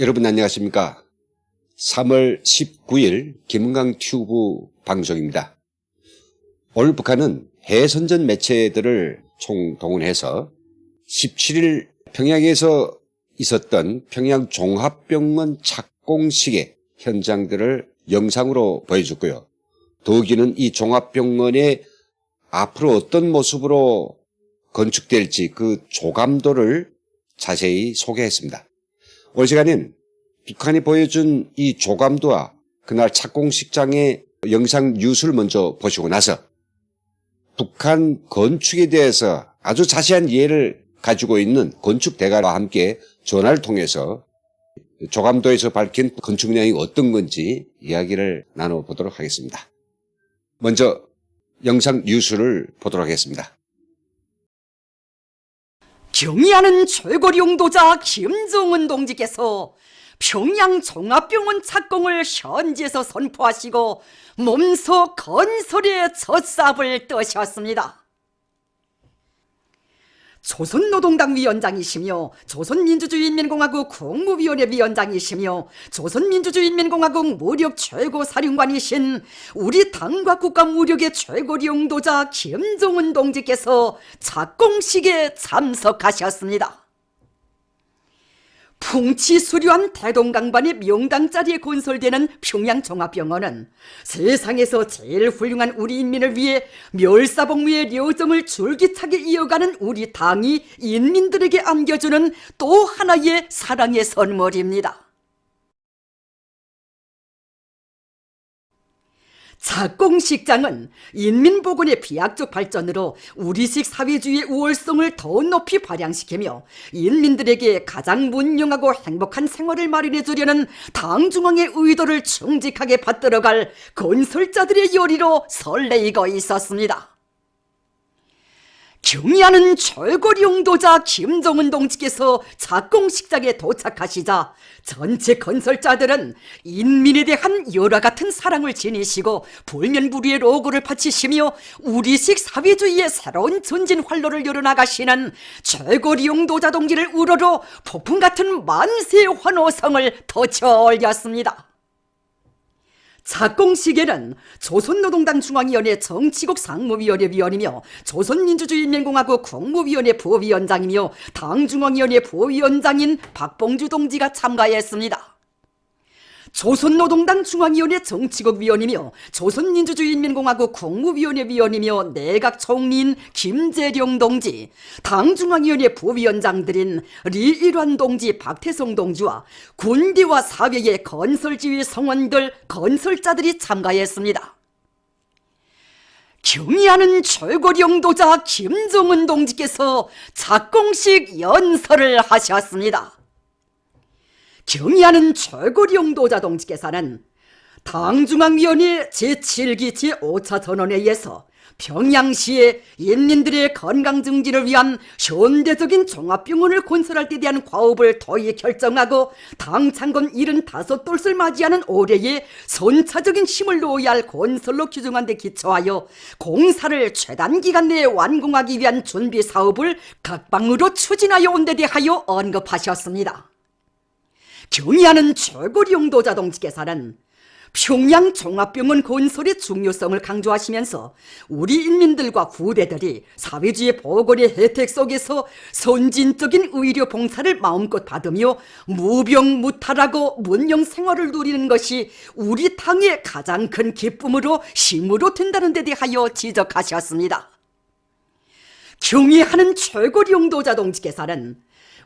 여러분 안녕하십니까? 3월 19일 김은강 튜브 방송입니다. 오늘 북한은 해선전 매체들을 총동원해서 17일 평양에서 있었던 평양 종합병원 착공식의 현장들을 영상으로 보여줬고요. 더욱이는 이 종합병원의 앞으로 어떤 모습으로 건축될지 그 조감도를 자세히 소개했습니다. 올 시간에는 북한이 보여준 이 조감도와 그날 착공식장의 영상 뉴스를 먼저 보시고 나서 북한 건축에 대해서 아주 자세한 이해를 가지고 있는 건축대가와 함께 전화를 통해서 조감도에서 밝힌 건축 내용이 어떤 건지 이야기를 나눠보도록 하겠습니다. 먼저 영상 뉴스를 보도록 하겠습니다. 경의하는 최고 용도자 김정은 동지께서 평양 종합병원 착공을 현지에서 선포하시고 몸소 건설의 첫 삽을 뜨셨습니다. 조선노동당 위원장이시며 조선민주주의인민공화국 국무위원회 위원장이시며 조선민주주의인민공화국 무력 최고사령관이신 우리 당과 국가 무력의 최고 용도자 김정은 동지께서 착공식에 참석하셨습니다. 풍치수려한 대동강반의 명당자리에 건설되는 평양종합병원은 세상에서 제일 훌륭한 우리 인민을 위해 멸사복무의 여정을 줄기차게 이어가는 우리 당이 인민들에게 안겨주는 또 하나의 사랑의 선물입니다. 착공식장은 인민복원의 비약적 발전으로 우리식 사회주의의 우월성을 더 높이 발扬시키며 인민들에게 가장 문명하고 행복한 생활을 마련해 주려는 당 중앙의 의도를 충직하게 받들어갈 건설자들의 열의로 설레이고 있었습니다. 경의하는 최고 용도자 김정은 동지께서 착공식장에 도착하시자 전체 건설자들은 인민에 대한 열화 같은 사랑을 지니시고 불면불의의 로고를 바치시며 우리식 사회주의의 새로운 전진 활로를 열어나가시는 최고 용도자 동지를 우러러 폭풍 같은 만세 환호성을 터쳐 올렸습니다. 착공식에는 조선노동당 중앙위원회 정치국 상무위원회 위원이며 조선민주주의인민공화국 국무위원회 부위원장이며 당중앙위원회 부위원장인 박봉주 동지가 참가했습니다. 조선노동당 중앙위원회 정치국 위원이며 조선민주주의인민공화국 국무위원회 위원이며 내각총리인 김재룡 동지, 당중앙위원회 부위원장들인 리일환 동지, 박태성 동지와 군대와 사회의 건설지휘 성원들, 건설자들이 참가했습니다. 경의하는 최고 용도자 김정은 동지께서 착공식 연설을 하셨습니다. 경의하는 최고 용도자 동지께서는 당중앙위원회 제7기 제5차 전원회의에서 평양시의 인민들의 건강 증진을 위한 현대적인 종합병원을 건설할 때 대한 과업을 도의 결정하고 당 창건 75돌을 맞이하는 올해에 선차적인 힘을 놓아야 할 건설로 규정한 데 기초하여 공사를 최단 기간 내에 완공하기 위한 준비 사업을 각방으로 추진하여 온 데 대하여 언급하셨습니다. 경의하는 최고 용도자 동지께서는 평양 종합병원 건설의 중요성을 강조하시면서 우리 인민들과 후대들이 사회주의 보건의 혜택 속에서 선진적인 의료 봉사를 마음껏 받으며 무병무탈하고 문명 생활을 누리는 것이 우리 당의 가장 큰 기쁨으로 힘으로 된다는 데 대하여 지적하셨습니다. 경의하는 최고 용도자 동지께서는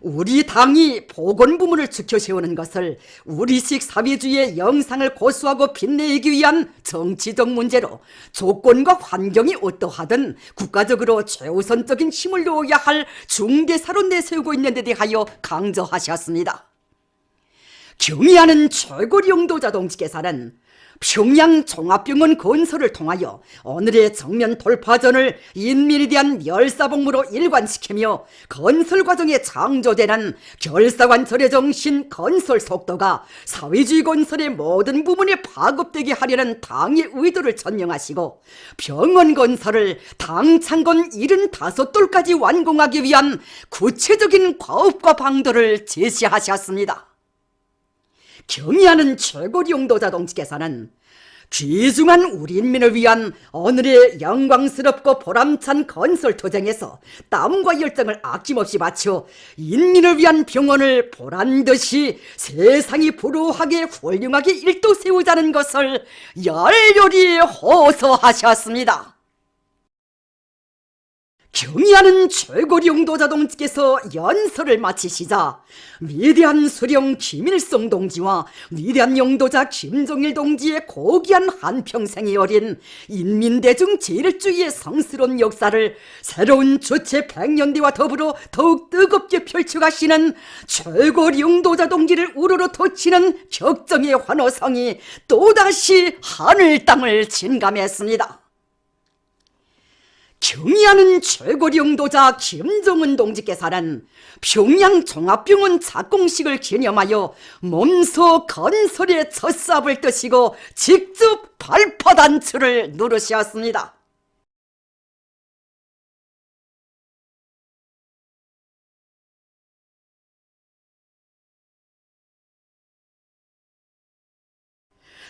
우리 당이 보건부문을 지켜세우는 것을 우리식 사회주의의 영상을 고수하고 빛내기 위한 정치적 문제로 조건과 환경이 어떠하든 국가적으로 최우선적인 힘을 놓아야 할 중대사로 내세우고 있는 데 대하여 강조하셨습니다. 경의하는 최고 용도자 동지께서는 평양 종합병원 건설을 통하여 오늘의 정면 돌파전을 인민에 대한 멸사복무로 일관시키며 건설 과정에 창조되는 결사관철의 정신, 건설 속도가 사회주의 건설의 모든 부분에 파급되게 하려는 당의 의도를 전명하시고 병원 건설을 당 창건 75돌까지 완공하기 위한 구체적인 과업과 방도를 제시하셨습니다. 경의하는 최고리 용도자 동지께서는 귀중한 우리 인민을 위한 오늘의 영광스럽고 보람찬 건설 투쟁에서 땀과 열정을 아낌없이 바쳐 인민을 위한 병원을 보란듯이 세상이 부러워하게 훌륭하게 일도세우자는 것을 열렬히 호소하셨습니다. 경의하는 최고리 용도자 동지께서 연설을 마치시자 위대한 수령 김일성 동지와 위대한 용도자 김종일 동지의 고귀한 한평생이 어린 인민대중 제일주의의 성스러운 역사를 새로운 주체 100년대와 더불어 더욱 뜨겁게 펼쳐가시는 최고리 용도자 동지를 우러러 돋치는 격정의 환호성이 또다시 하늘 땅을 진감했습니다. 경의하는 최고리 용도자 김정은 동지께서는 평양 종합병원 착공식을 기념하여 몸소 건설의 첫삽을 뜨시고 직접 발파단추를 누르셨습니다.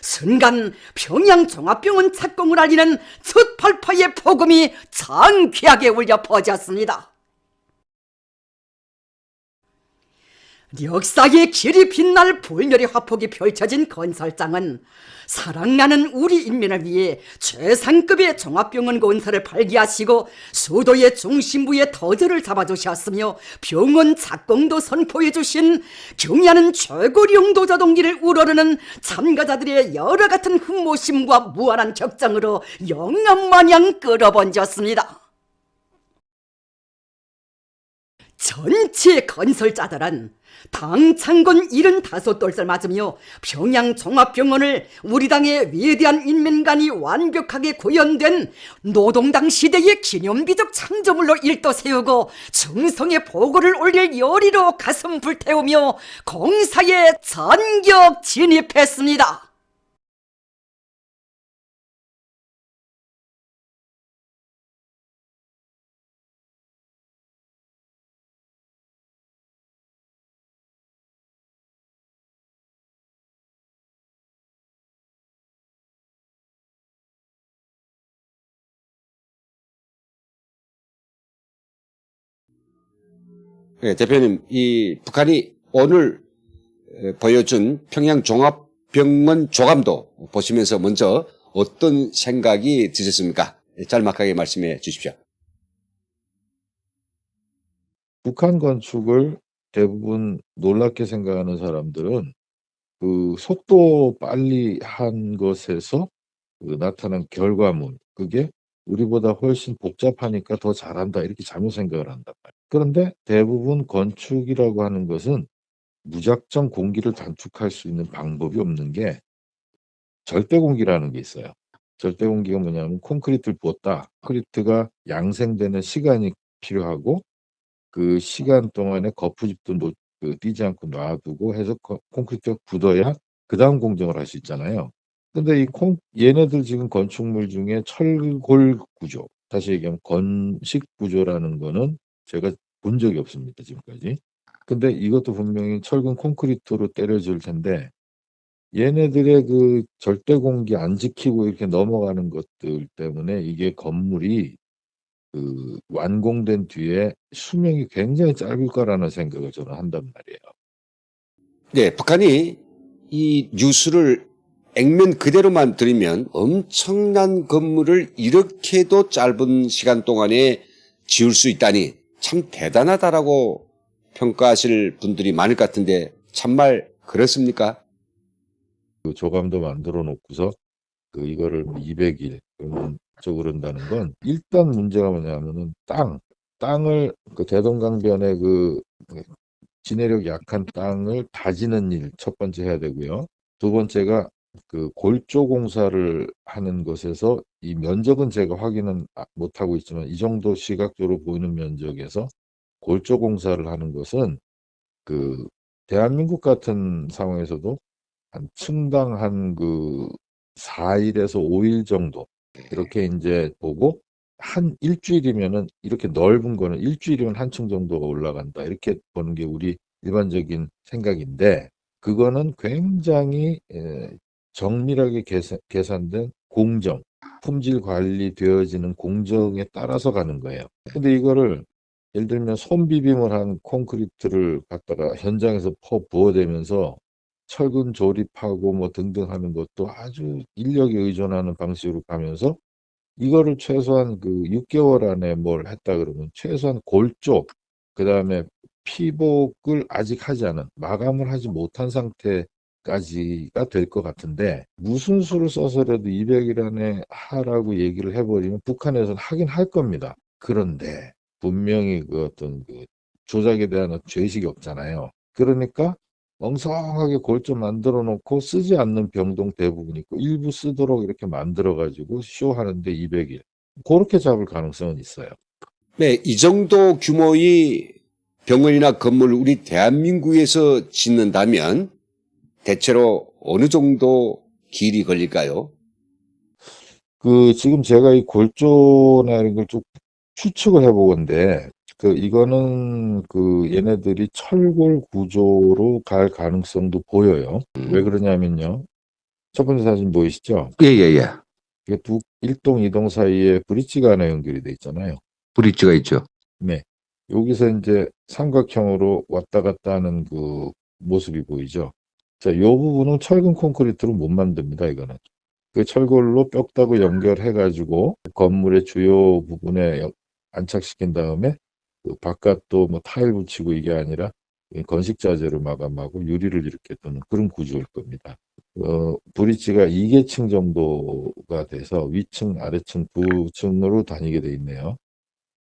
순간 평양 종합병원 착공을 알리는 첫 발파의 폭음이 장쾌하게 울려 퍼졌습니다. 역사의 길이 빛날 불멸의 화폭이 펼쳐진 건설장은 사랑나는 우리 인민을 위해 최상급의 종합병원 건설을 발기하시고 수도의 중심부에 터전을 잡아주셨으며 병원 착공도 선포해 주신 경의하는 최고리 용도자 동기를 우러르는 참가자들의 여러 같은 흠모심과 무한한 격정으로 영암마냥 끌어번졌습니다. 전체 건설자들은 당창건 75돌을 맞으며 평양 종합병원을 우리 당의 위대한 인민관이 완벽하게 구현된 노동당 시대의 기념비적 창조물로 일도세우고 충성의 보고를 올릴 열의로 가슴 불태우며 공사에 전격 진입했습니다. 네, 대표님, 이 북한이 오늘 보여준 평양 종합병원 조감도 보시면서 먼저 어떤 생각이 드셨습니까? 짤막하게 말씀해 주십시오. 북한 건축을 대부분 놀랍게 생각하는 사람들은 그 속도 빨리 한 것에서 그 나타난 결과물, 그게 우리보다 훨씬 복잡하니까 더 잘한다 이렇게 잘못 생각을 한단 말이에요. 그런데 대부분 건축이라고 하는 것은 무작정 공기를 단축할 수 있는 방법이 없는 게 절대 공기라는 게 있어요. 절대 공기가 뭐냐면 콘크리트를 부었다. 콘크리트가 양생되는 시간이 필요하고 그 시간 동안에 거푸집도 띄지 않고 놔두고 해서 콘크리트가 굳어야 그 다음 공정을 할 수 있잖아요. 근데 얘네들 지금 건축물 중에 철골 구조, 다시 얘기하면 건식 구조라는 거는 제가 본 적이 없습니다, 지금까지. 근데 이것도 분명히 철근 콘크리트로 때려줄 텐데 얘네들의 그 절대 공기 안 지키고 이렇게 넘어가는 것들 때문에 이게 건물이 그 완공된 뒤에 수명이 굉장히 짧을 거라는 생각을 저는 한단 말이에요. 네, 북한이 이 뉴스를 액면 그대로만 들으면 엄청난 건물을 이렇게도 짧은 시간 동안에 지을 수 있다니 참 대단하다라고 평가하실 분들이 많을 것 같은데 참말 그렇습니까? 그 조감도 만들어 놓고서 그 이거를 200일 그러면 그런다는 건 일단 문제가 뭐냐면은 땅을 그 대동강변의 그 지내력 약한 땅을 다지는 일 첫 번째 해야 되고요. 두 번째가 그 골조 공사를 하는 것에서 이 면적은 제가 확인은 못하고 있지만 이 정도 시각적으로 보이는 면적에서 골조 공사를 하는 것은 그 대한민국 같은 상황에서도 한 층당 한 그 4일에서 5일 정도 이렇게 이제 보고 한 일주일이면은 이렇게 넓은 거는 일주일이면 한 층 정도가 올라간다 이렇게 보는 게 우리 일반적인 생각인데 그거는 굉장히 정밀하게 계산된 공정, 품질 관리되어지는 공정에 따라서 가는 거예요. 근데 이거를 예를 들면 손비빔을 한 콘크리트를 갖다가 현장에서 부어대면서 철근 조립하고 뭐 등등 하는 것도 아주 인력에 의존하는 방식으로 가면서 이거를 최소한 그 6개월 안에 뭘 했다 그러면 최소한 골조, 그다음에 피복을 아직 하지 않은, 마감을 하지 못한 상태까지가 될 것 같은데, 무슨 수를 써서라도 200일 안에 하라고 얘기를 해버리면 북한에서는 하긴 할 겁니다. 그런데 분명히 그 어떤 그 조작에 대한 죄의식이 없잖아요. 그러니까 엉성하게 골조 만들어 놓고 쓰지 않는 병동 대부분 있고, 일부 쓰도록 이렇게 만들어 가지고 쇼하는데 200일. 그렇게 잡을 가능성은 있어요. 네, 이 정도 규모의 병원이나 건물을 우리 대한민국에서 짓는다면 대체로 어느 정도 길이 걸릴까요? 지금 제가 이 골조나 이런 걸 좀 추측을 해보건데, 이거는 얘네들이 철골 구조로 갈 가능성도 보여요. 왜 그러냐면요. 첫 번째 사진 보이시죠? 예, 예, 예. 이게 일동, 이동 사이에 브릿지가 하나 연결이 돼 있잖아요. 브릿지가 있죠. 네. 여기서 이제 삼각형으로 왔다 갔다 하는 그 모습이 보이죠? 자, 이 부분은 철근 콘크리트로 못 만듭니다, 이거는. 그 철골로 뼈 따고 연결해가지고 건물의 주요 부분에 안착시킨 다음에 그 바깥도 뭐 타일 붙이고 이게 아니라 건식 자재로 마감하고 유리를 이렇게 두는 그런 구조일 겁니다. 브릿지가 2계층 정도가 돼서 위층, 아래층 두 층으로 다니게 돼 있네요.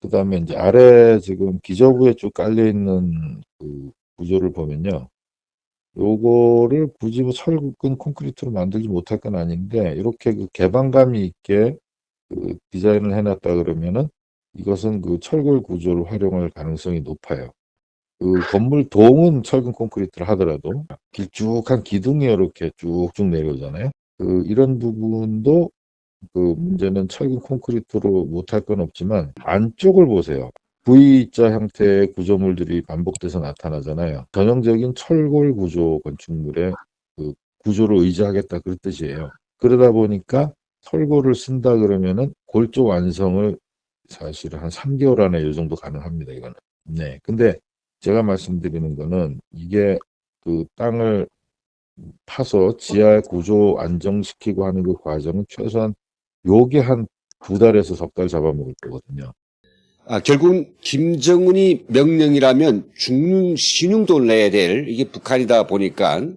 그 다음에 이제 아래 지금 기저부에 쭉 깔려 있는 그 구조를 보면요. 요거를 굳이 뭐 철근 콘크리트로 만들지 못할 건 아닌데, 이렇게 그 개방감이 있게 그 디자인을 해놨다 그러면은 이것은 그 철골 구조를 활용할 가능성이 높아요. 그 건물 동은 철근 콘크리트를 하더라도 길쭉한 기둥이 이렇게 쭉쭉 내려오잖아요. 이런 부분도 문제는 철근 콘크리트로 못할 건 없지만 안쪽을 보세요. V자 형태의 구조물들이 반복돼서 나타나잖아요. 전형적인 철골 구조 건축물의 그 구조를 의지하겠다 그런 뜻이에요. 그러다 보니까 철골을 쓴다 그러면은 골조 완성을 사실 한 3개월 안에 이 정도 가능합니다, 이거는. 네. 근데 제가 말씀드리는 거는 이게 그 땅을 파서 지하 구조 안정시키고 하는 그 과정은 최소한 요게 한 2달에서 석 달 잡아먹을 거거든요. 결국은 김정은이 명령이라면 죽는 신용돈 내야 될 이게 북한이다 보니까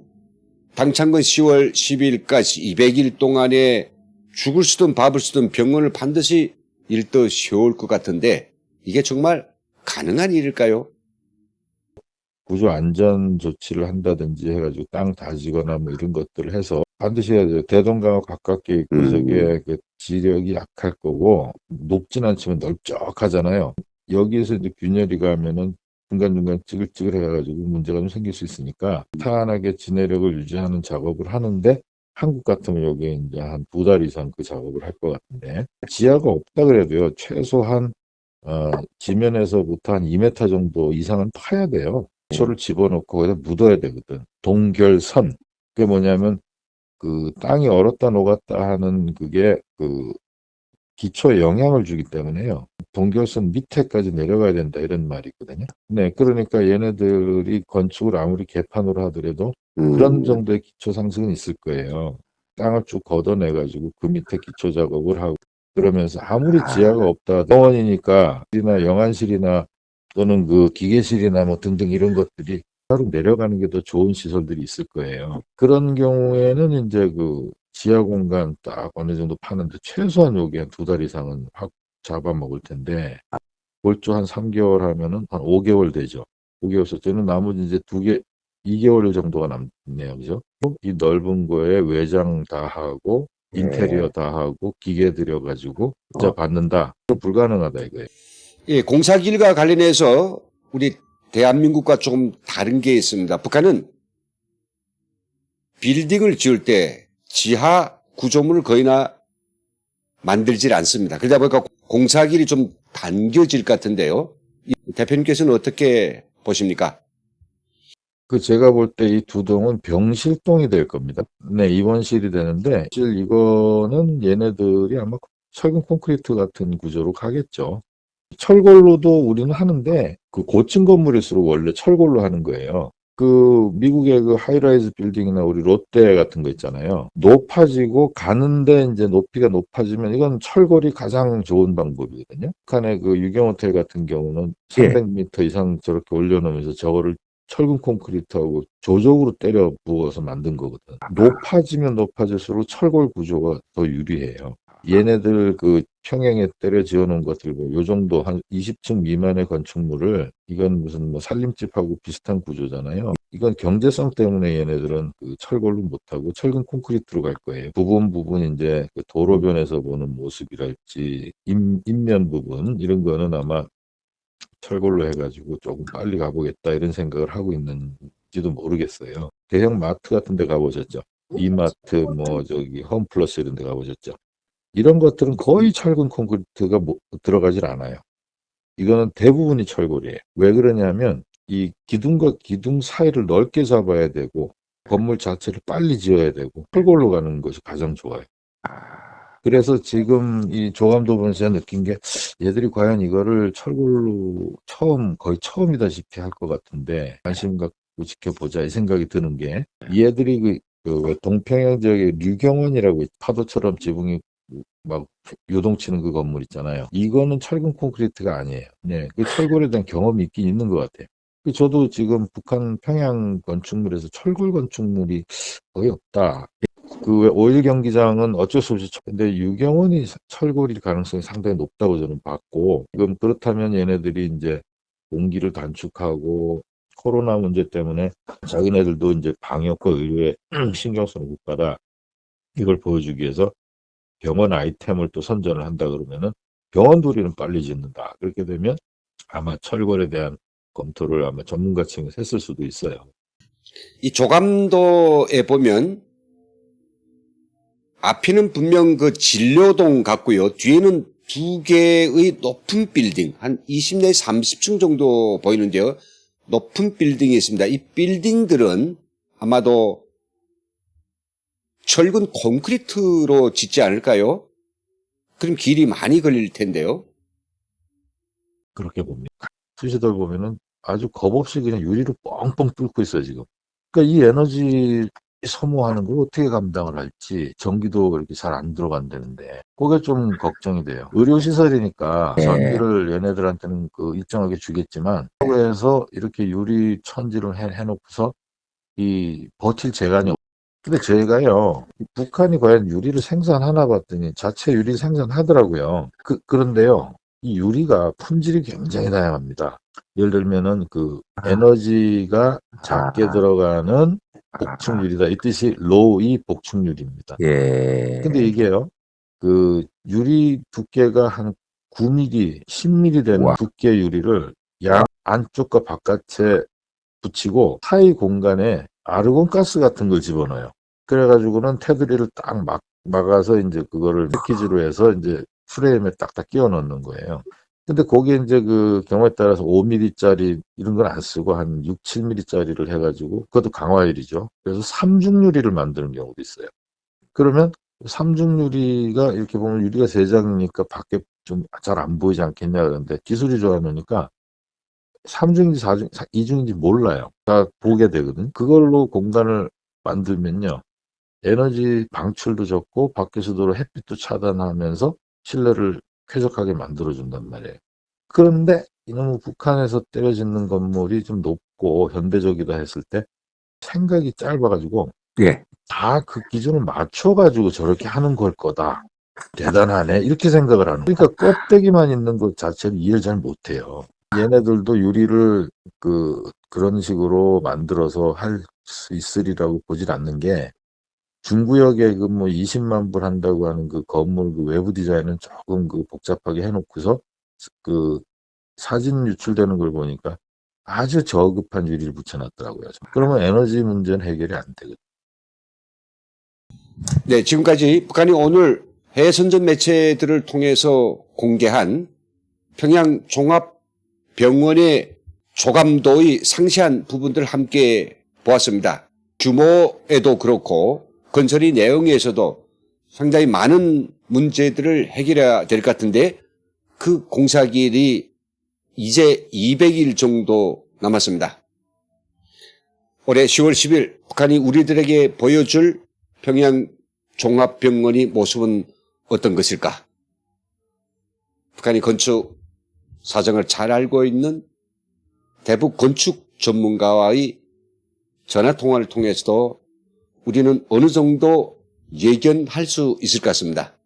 당창건 10월 12일까지 200일 동안에 죽을 쓰든 밥을 쓰든 병원을 반드시 일떠 세울 것 같은데 이게 정말 가능한 일일까요? 구조 안전 조치를 한다든지 해가지고 땅 다지거나 뭐 이런 것들을 해서 반드시 해야 돼요. 대동강과 가깝게 있고 저게 그 지력이 약할 거고 높진 않지만 넓적하잖아요. 여기에서 이제 균열이 가면은 중간중간 찌글찌글 해가지고 문제가 좀 생길 수 있으니까 탄하게 지내력을 유지하는 작업을 하는데, 한국 같으면 여기에 이제 한 2달 이상 그 작업을 할 것 같은데, 지하가 없다 그래도요 최소한 지면에서부터 한 2m 정도 이상은 파야 돼요. 기초를 집어넣고 거기다 묻어야 되거든. 동결선. 그게 뭐냐면 그 땅이 얼었다 녹았다 하는 그게 그 기초에 영향을 주기 때문에요. 동결선 밑에까지 내려가야 된다 이런 말이 있거든요. 네, 그러니까 얘네들이 건축을 아무리 개판으로 하더라도 그런 정도의 기초 상승은 있을 거예요. 땅을 쭉 걷어내가지고 그 밑에 기초 작업을 하고 그러면서 아무리 지하가 없다 병원이니까 이나 영안실이나 또는 그 기계실이나 뭐 등등 이런 것들이 따로 내려가는 게 더 좋은 시설들이 있을 거예요. 그런 경우에는 이제 그 지하 공간 딱 어느 정도 파는데 최소한 여기 한 2달 이상은 확 잡아먹을 텐데, 골조 한 3개월 하면은 한 5개월 되죠. 5개월 썼저는 나머지 이제 2개월 정도가 남네요. 그죠? 이 넓은 거에 외장 다 하고 인테리어 다 하고 기계 들여가지고 진짜 받는다. 불가능하다 이거예요. 예, 공사길과 관련해서 우리 대한민국과 조금 다른 게 있습니다. 북한은 빌딩을 지을 때 지하 구조물을 거의나 만들질 않습니다. 그러다 보니까 공사길이 좀 당겨질 것 같은데요. 대표님께서는 어떻게 보십니까? 그 제가 볼 때 이 두 동은 병실동이 될 겁니다. 네, 입원실이 되는데 사실 이거는 얘네들이 아마 철근 콘크리트 같은 구조로 가겠죠. 철골로도 우리는 하는데 그 고층 건물일수록 원래 철골로 하는 거예요. 그 미국의 그 하이라이즈 빌딩이나 우리 롯데 같은 거 있잖아요. 높아지고 가는데 이제 높이가 높아지면 이건 철골이 가장 좋은 방법이거든요. 북한의 그 유경 호텔 같은 경우는 300m 이상 저렇게 올려놓으면서 저거를 철근 콘크리트하고 조적으로 때려 부어서 만든 거거든. 높아지면 높아질수록 철골 구조가 더 유리해요. 얘네들 그 평양에 때려 지어놓은 것들 요 정도 한 20층 미만의 건축물을 이건 무슨 뭐 살림집하고 비슷한 구조잖아요. 이건 경제성 때문에 얘네들은 그 철골로 못하고 철근 콘크리트로 갈 거예요. 부분 이제 그 도로변에서 보는 모습이랄지 인면 부분 이런 거는 아마 철골로 해가지고 조금 빨리 가보겠다 이런 생각을 하고 있는지도 모르겠어요. 대형 마트 같은 데 가보셨죠? 이마트 뭐 저기 홈플러스 이런 데 가보셨죠? 이런 것들은 거의 철근 콘크리트가 들어가질 않아요. 이거는 대부분이 철골이에요. 왜 그러냐면 이 기둥과 기둥 사이를 넓게 잡아야 되고 건물 자체를 빨리 지어야 되고 철골로 가는 것이 가장 좋아요. 그래서 지금 이 조감도 보면서 제가 느낀 게 얘들이 과연 이거를 철골로 거의 처음이다시피 할 것 같은데 관심 갖고 지켜보자 이 생각이 드는 게 얘들이 왜 동평양 지역에 류경원이라고 파도처럼 지붕이 막 요동치는 그 건물 있잖아요. 이거는 철근 콘크리트가 아니에요. 네, 그 철골에 대한 경험이 있긴 있는 것 같아요. 저도 지금 북한 평양 건축물에서 철골 건축물이 거의 없다. 그 오일 경기장은 어쩔 수 없이 근데 유경원이 철골일 가능성이 상당히 높다고 저는 봤고 지금 그렇다면 얘네들이 이제 공기를 단축하고 코로나 문제 때문에 자기네들도 이제 방역과 의료에 신경 쓰는 국가다. 이걸 보여주기 위해서 병원 아이템을 또 선전을 한다 그러면은 병원 도리는 빨리 짓는다. 그렇게 되면 아마 철골에 대한 검토를 아마 전문가층에서 했을 수도 있어요. 이 조감도에 보면 앞에는 분명 그 진료동 같고요. 뒤에는 두 개의 높은 빌딩, 한 20 내지 30층 정도 보이는데요. 높은 빌딩이 있습니다. 이 빌딩들은 아마도 철근 콘크리트로 짓지 않을까요? 그럼 길이 많이 걸릴 텐데요. 그렇게 봅니다. 수시들 보면은 아주 겁없이 그냥 유리로 뻥뻥 뚫고 있어요, 지금. 그러니까 이 에너지 소모하는 걸 어떻게 감당을 할지 전기도 이렇게 잘 안 들어간다는데 그게 좀 걱정이 돼요. 의료시설이니까 전기를 얘네들한테는 그 일정하게 주겠지만 해서 이렇게 유리 천지를 해놓고서 이 버틸 재간이 근데 제가요, 북한이 과연 유리를 생산하나 봤더니 자체 유리 생산하더라고요. 그런데요, 이 유리가 품질이 굉장히 다양합니다. 예를 들면은 그 에너지가 작게 들어가는 복층 유리다. 이 뜻이 로이 복층 유리입니다. 근데 이게요, 그 유리 두께가 한 9mm, 10mm 되는 두께 유리를 양 안쪽과 바깥에 붙이고 사이 공간에 아르곤가스 같은 걸 집어넣어요. 그래가지고는 테두리를 딱 막아서 이제 그거를 패키지로 해서 이제 프레임에 딱딱 끼워 넣는 거예요. 근데 거기에 이제 그 경우에 따라서 5mm짜리 이런 걸 안 쓰고 한 6, 7mm짜리를 해가지고 그것도 강화유리죠. 그래서 삼중유리를 만드는 경우도 있어요. 그러면 삼중유리가 이렇게 보면 유리가 3장이니까 밖에 좀 잘 안 보이지 않겠냐 그러는데 기술이 좋아하니까 3중인지 4중, 2중인지 몰라요. 다 보게 되거든. 그걸로 공간을 만들면요. 에너지 방출도 적고 밖에서 들어 햇빛도 차단하면서 실내를 쾌적하게 만들어준단 말이에요. 그런데 이놈의 북한에서 때려짓는 건물이 좀 높고 현대적이다 했을 때 생각이 짧아가지고 다 그 기준을 맞춰가지고 저렇게 하는 걸 거다. 대단하네. 이렇게 생각을 하는 거예요. 그러니까 껍데기만 있는 것 자체를 이해를 잘 못해요. 얘네들도 유리를 그런 식으로 만들어서 할 수 있으리라고 보질 않는 게 중구역에 그 뭐 20만 불 한다고 하는 그 건물 그 외부 디자인은 조금 그 복잡하게 해놓고서 그 사진 유출되는 걸 보니까 아주 저급한 유리를 붙여놨더라고요. 그러면 에너지 문제는 해결이 안 되거든요. 네, 지금까지 북한이 오늘 해선전 매체들을 통해서 공개한 평양 종합병원의 조감도의 상세한 부분들을 함께 보았습니다. 규모에도 그렇고 건설의 내용에서도 상당히 많은 문제들을 해결해야 될 것 같은데 그 공사기일이 이제 200일 정도 남았습니다. 올해 10월 10일 북한이 우리들에게 보여줄 평양 종합병원의 모습은 어떤 것일까? 북한이 건축 사정을 잘 알고 있는 대북 건축 전문가와의 전화통화를 통해서도 우리는 어느 정도 예견할 수 있을 것 같습니다.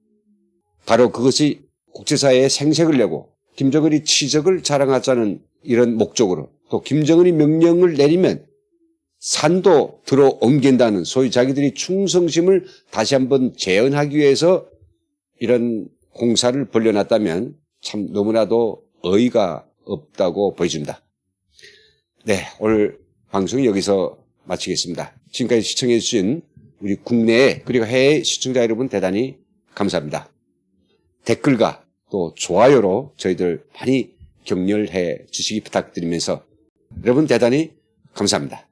바로 그것이 국제사회에 생색을 내고 김정은이 치적을 자랑하자는 이런 목적으로 또 김정은이 명령을 내리면 산도 들어 옮긴다는 소위 자기들이 충성심을 다시 한번 재현하기 위해서 이런 공사를 벌려놨다면 참 너무나도 어이가 없다고 보여집니다. 네, 오늘 방송 여기서 마치겠습니다. 지금까지 시청해 주신 우리 국내에 그리고 해외 시청자 여러분 대단히 감사합니다. 댓글과 또 좋아요로 저희들 많이 격려해 주시기 부탁드리면서 여러분 대단히 감사합니다.